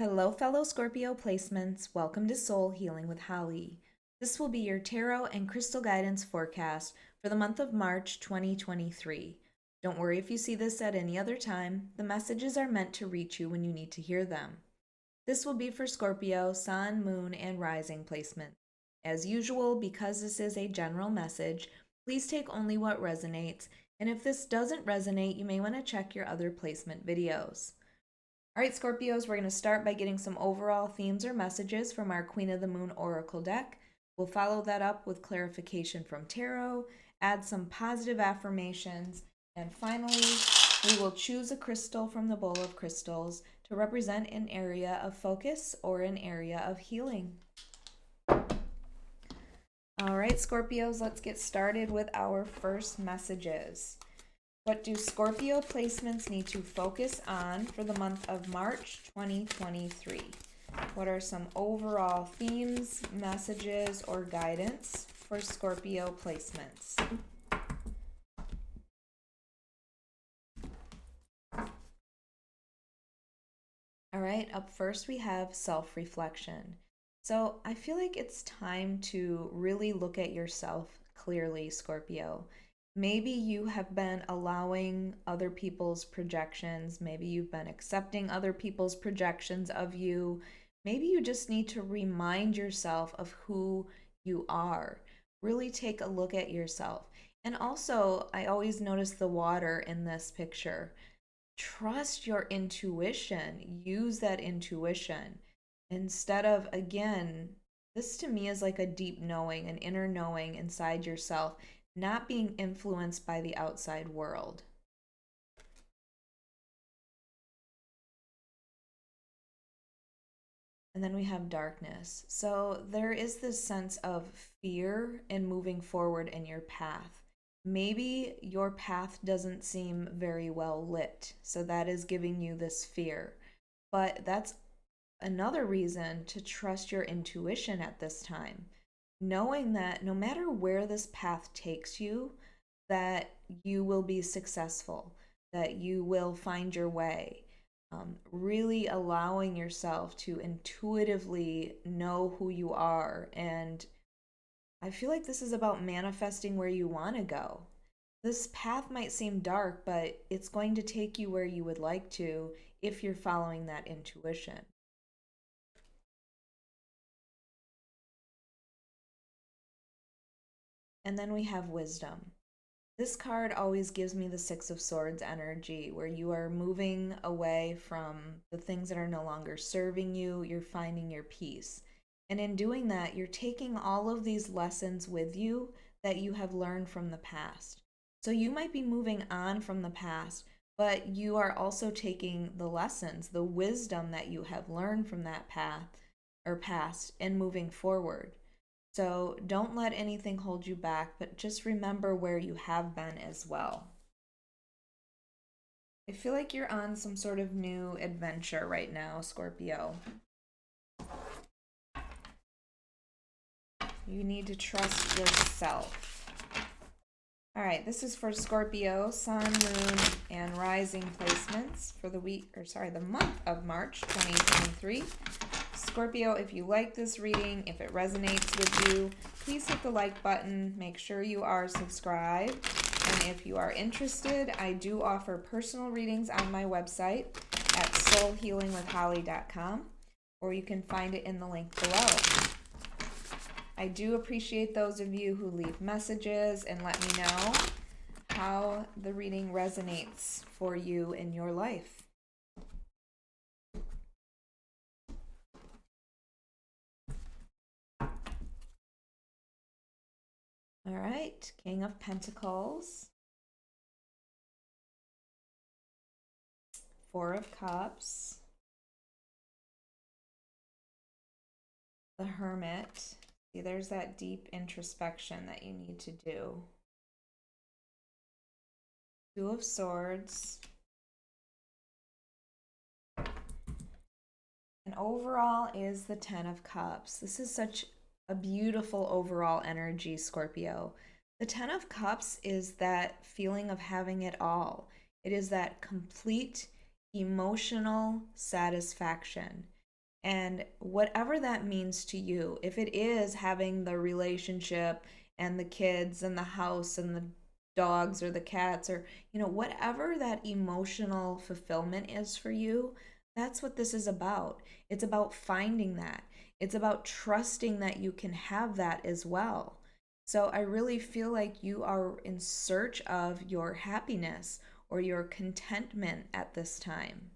Hello, fellow Scorpio placements. Welcome to Soul Healing with Holly. This will be your tarot and crystal guidance forecast for the month of March 2023. Don't worry if you see this at any other time. The messages are meant to reach you when you need to hear them. This will be for Scorpio, Sun, Moon, and Rising placement. As usual, because this is a general message, please take only what resonates, and if this doesn't resonate, you may want to check your other placement videos. All right, Scorpios, we're going to start by getting some overall themes or messages from our Queen of the Moon Oracle deck. We'll follow that up with clarification from tarot, add some positive affirmations, and finally, we will choose a crystal from the bowl of crystals to represent an area of focus or an area of healing. All right, Scorpios, let's get started with our first messages. What do Scorpio placements need to focus on for the month of March 2023? What are some overall themes, messages, or guidance for Scorpio placements? All right, up first we have self-reflection. So I feel like it's time to really look at yourself clearly, Scorpio. Maybe you have been allowing other people's projections. Maybe you've been accepting other people's projections of you. Maybe you just need to remind yourself of who you are. Really take a look at yourself. And also, I always notice the water in this picture. Trust your intuition. Use that intuition. Instead of, again, this to me is like a deep knowing, an inner knowing inside yourself, not being influenced by the outside world. And then we have darkness. So there is this sense of fear in moving forward in your path. Maybe your path doesn't seem very well lit, so that is giving you this fear. But that's another reason to trust your intuition at this time, knowing that no matter where this path takes you, that you will be successful, that you will find your way. Really allowing yourself to intuitively know who you are. And I feel like this is about manifesting where you want to go. This path might seem dark, but it's going to take you where you would like to if you're following that intuition. And then we have wisdom. This card always gives me the Six of Swords energy, where you are moving away from the things that are no longer serving you. You're finding your peace. And in doing that, you're taking all of these lessons with you that you have learned from the past. So you might be moving on from the past, but you are also taking the lessons, the wisdom that you have learned from that path or past, and moving forward. So don't let anything hold you back, but just remember where you have been as well. I feel like you're on some sort of new adventure right now, Scorpio. You need to trust yourself. All right, this is for Scorpio, Sun, Moon, and Rising placements for the month of March 2023. Scorpio, if you like this reading, if it resonates with you, please hit the like button. Make sure you are subscribed. And if you are interested, I do offer personal readings on my website at soulhealingwithholly.com, or you can find it in the link below. I do appreciate those of you who leave messages and let me know how the reading resonates for you in your life. All right, King of Pentacles, Four of Cups, the Hermit. See, there's that deep introspection that you need to do. Two of Swords. And overall is the Ten of Cups. This is such a beautiful overall energy, Scorpio. The Ten of Cups is that feeling of having it all. It is that complete emotional satisfaction. And whatever that means to you, if it is having the relationship and the kids and the house and the dogs or the cats, or whatever that emotional fulfillment is for you, that's what this is about. It's about finding that. It's about trusting that you can have that as well. So I really feel like you are in search of your happiness or your contentment at this time.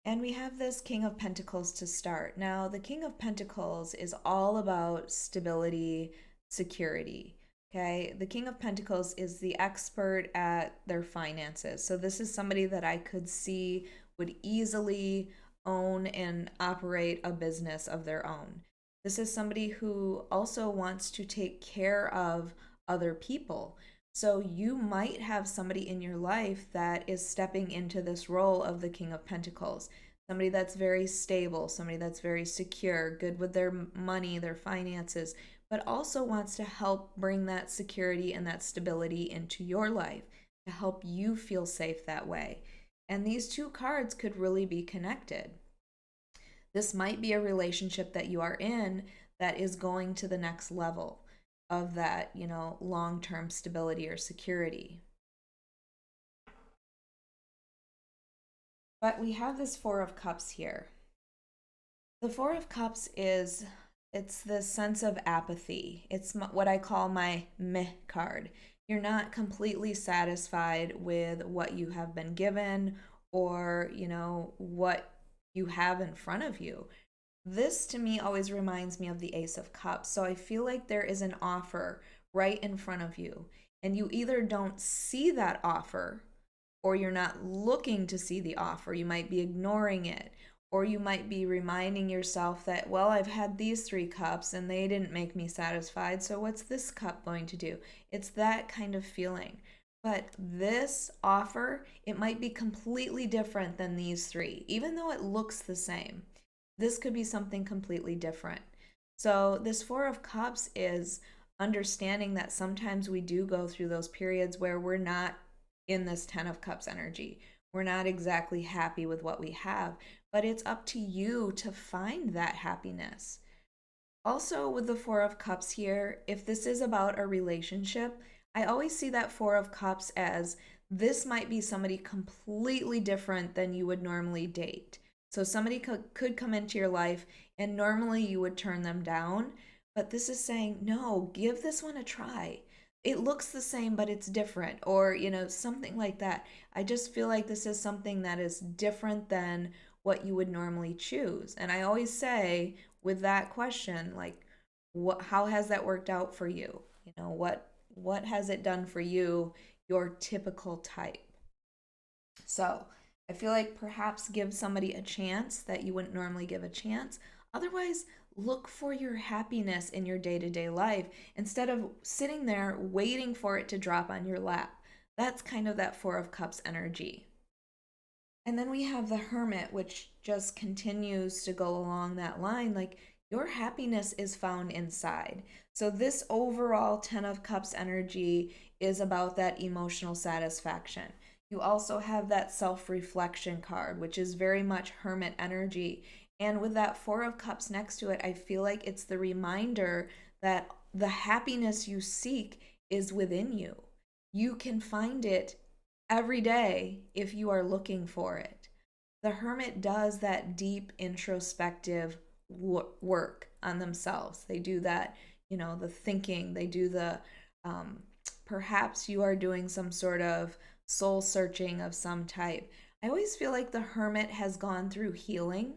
And we have this King of Pentacles to start. Now, the King of Pentacles is all about stability, security. Okay, the King of Pentacles is the expert at their finances. So, this is somebody that I could see would easily own and operate a business of their own. This is somebody who also wants to take care of other people. So you might have somebody in your life that is stepping into this role of the King of Pentacles. Somebody that's very stable, somebody that's very secure, good with their money, their finances, but also wants to help bring that security and that stability into your life to help you feel safe that way. And these two cards could really be connected. This might be a relationship that you are in that is going to the next level of that, long-term stability or security. But we have this Four of Cups here. The Four of Cups it's this sense of apathy. It's what I call my meh card. You're not completely satisfied with what you have been given or, what you have in front of you. This to me always reminds me of the Ace of Cups. So I feel like there is an offer right in front of you, and you either don't see that offer or you're not looking to see the offer. You might be ignoring it, or you might be reminding yourself that, well, I've had these three cups and they didn't make me satisfied, so what's this cup going to do? It's that kind of feeling. But this offer, it might be completely different than these three, even though it looks the same. This could be something completely different. So, this Four of Cups is understanding that sometimes we do go through those periods where we're not in this Ten of Cups energy. We're not exactly happy with what we have, but it's up to you to find that happiness. Also, with the Four of Cups here, if this is about a relationship, I always see that Four of Cups as this might be somebody completely different than you would normally date. So somebody could come into your life and normally you would turn them down, but this is saying, no, give this one a try. It looks the same, but it's different, or, something like that. I just feel like this is something that is different than what you would normally choose. And I always say with that question, like, how has that worked out for you? What has it done for you, your typical type? So, I feel like perhaps give somebody a chance that you wouldn't normally give a chance. Otherwise, look for your happiness in your day to day life instead of sitting there waiting for it to drop on your lap. That's kind of that Four of Cups energy. And then we have the Hermit, which just continues to go along that line. Like, your happiness is found inside. So, this overall Ten of Cups energy is about that emotional satisfaction. You also have that self reflection card, which is very much Hermit energy. And with that Four of Cups next to it, I feel like it's the reminder that the happiness you seek is within you. You can find it every day if you are looking for it. The Hermit does that deep introspective work on themselves. They do that, the thinking, they do the perhaps you are doing some sort of soul searching of some type. I always feel like the Hermit has gone through healing.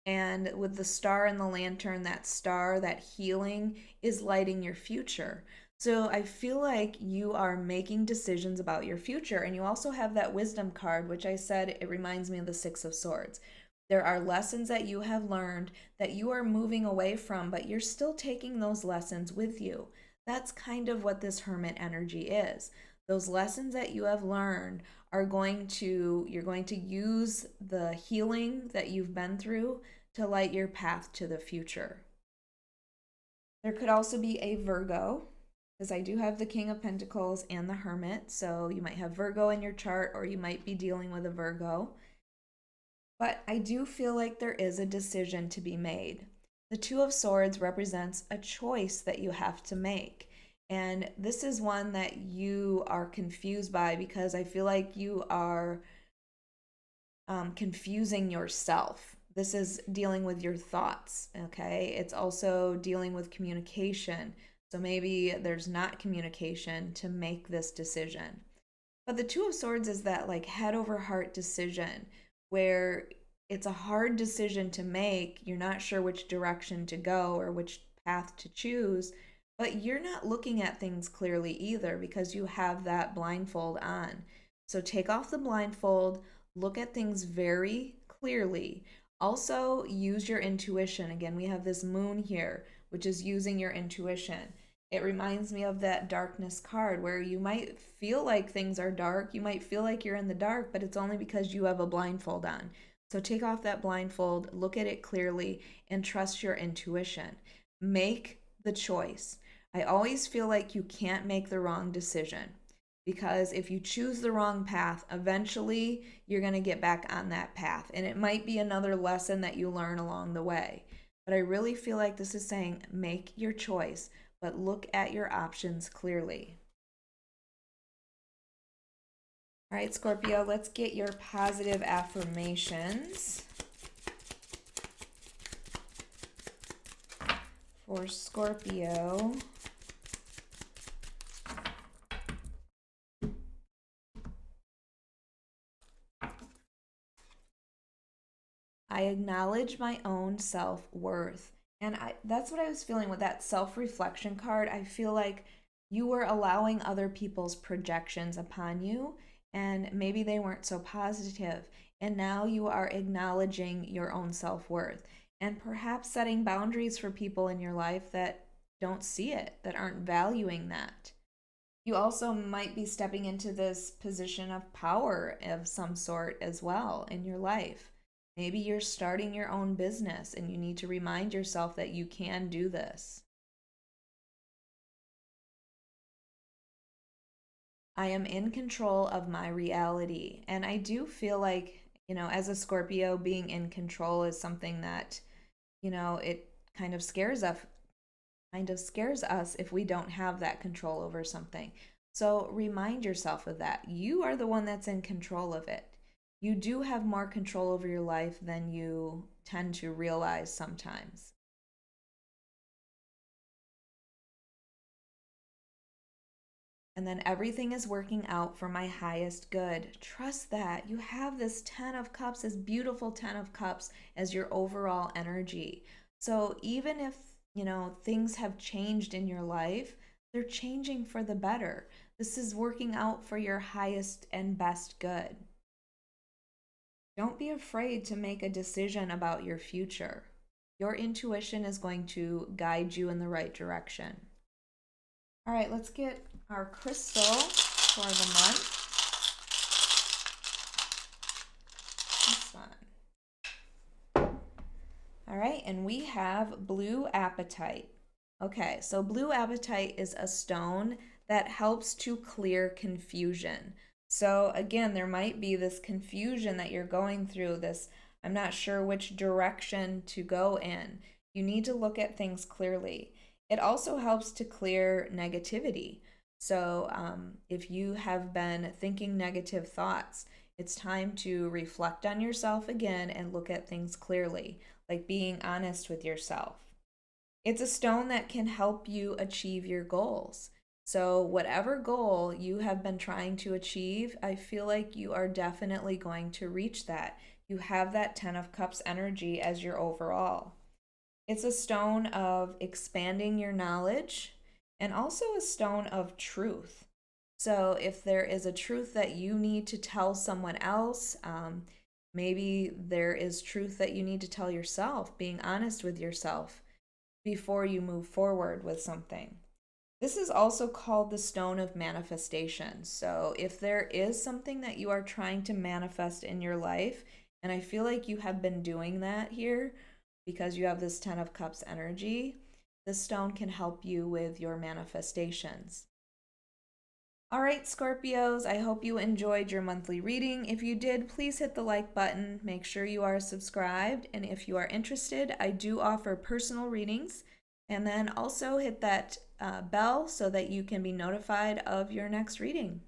And with the star and the lantern, that star, that healing is lighting your future. So I feel like you are making decisions about your future. And you also have that wisdom card, which I said it reminds me of the Six of Swords. There are lessons that you have learned that you are moving away from, but you're still taking those lessons with you. That's kind of what this Hermit energy is. Those lessons that you have learned you're going to use the healing that you've been through to light your path to the future. There could also be a Virgo. because I do have the King of Pentacles and the Hermit. So you might have Virgo in your chart, or you might be dealing with a Virgo. But I do feel like there is a decision to be made. The Two of Swords represents a choice that you have to make. And this is one that you are confused by, because I feel like you are confusing yourself. This is dealing with your thoughts, okay? It's also dealing with communication. So maybe there's not communication to make this decision. But the Two of Swords is that like head over heart decision where it's a hard decision to make. You're not sure which direction to go or which path to choose, but you're not looking at things clearly either because you have that blindfold on. So take off the blindfold, look at things very clearly. Also, use your intuition. Again, we have this moon here, which is using your intuition. It reminds me of that darkness card where you might feel like things are dark. You might feel like you're in the dark, but it's only because you have a blindfold on. So take off that blindfold, look at it clearly, and trust your intuition. Make the choice. I always feel like you can't make the wrong decision, because if you choose the wrong path, eventually you're going to get back on that path. And it might be another lesson that you learn along the way. But I really feel like this is saying make your choice, but look at your options clearly. All right, Scorpio, let's get your positive affirmations for Scorpio. I acknowledge my own self-worth. And that's what I was feeling with that self-reflection card. I feel like you were allowing other people's projections upon you, and maybe they weren't so positive. And now you are acknowledging your own self-worth and perhaps setting boundaries for people in your life that don't see it, that aren't valuing that. You also might be stepping into this position of power of some sort as well in your life. Maybe you're starting your own business and you need to remind yourself that you can do this. I am in control of my reality. And I do feel like, as a Scorpio, being in control is something that, it kind of scares us if we don't have that control over something. So remind yourself of that. You are the one that's in control of it. You do have more control over your life than you tend to realize sometimes. And then everything is working out for my highest good. Trust that. You have this 10 of cups, this beautiful 10 of cups as your overall energy. So even if, things have changed in your life, they're changing for the better. This is working out for your highest and best good. Don't be afraid to make a decision about your future. Your intuition is going to guide you in the right direction. All right, let's get our crystal for the month. This one. All right, and we have blue apatite. Okay, so blue apatite is a stone that helps to clear confusion. So again, there might be this confusion that you're going through, this, I'm not sure which direction to go in. You need to look at things clearly. It also helps to clear negativity. So if you have been thinking negative thoughts, it's time to reflect on yourself again and look at things clearly, like being honest with yourself. It's a stone that can help you achieve your goals. So whatever goal you have been trying to achieve, I feel like you are definitely going to reach that. You have that 10 of Cups energy as your overall. It's a stone of expanding your knowledge and also a stone of truth. So if there is a truth that you need to tell someone else, maybe there is truth that you need to tell yourself, being honest with yourself before you move forward with something. This is also called the stone of manifestation. So if there is something that you are trying to manifest in your life, and I feel like you have been doing that here because you have this 10 of Cups energy, This stone can help you with your manifestations. All right, Scorpios, I hope you enjoyed your monthly reading. If you did, please hit the like button. Make sure you are subscribed. And if you are interested, I do offer personal readings. And then also hit that bell so that you can be notified of your next reading.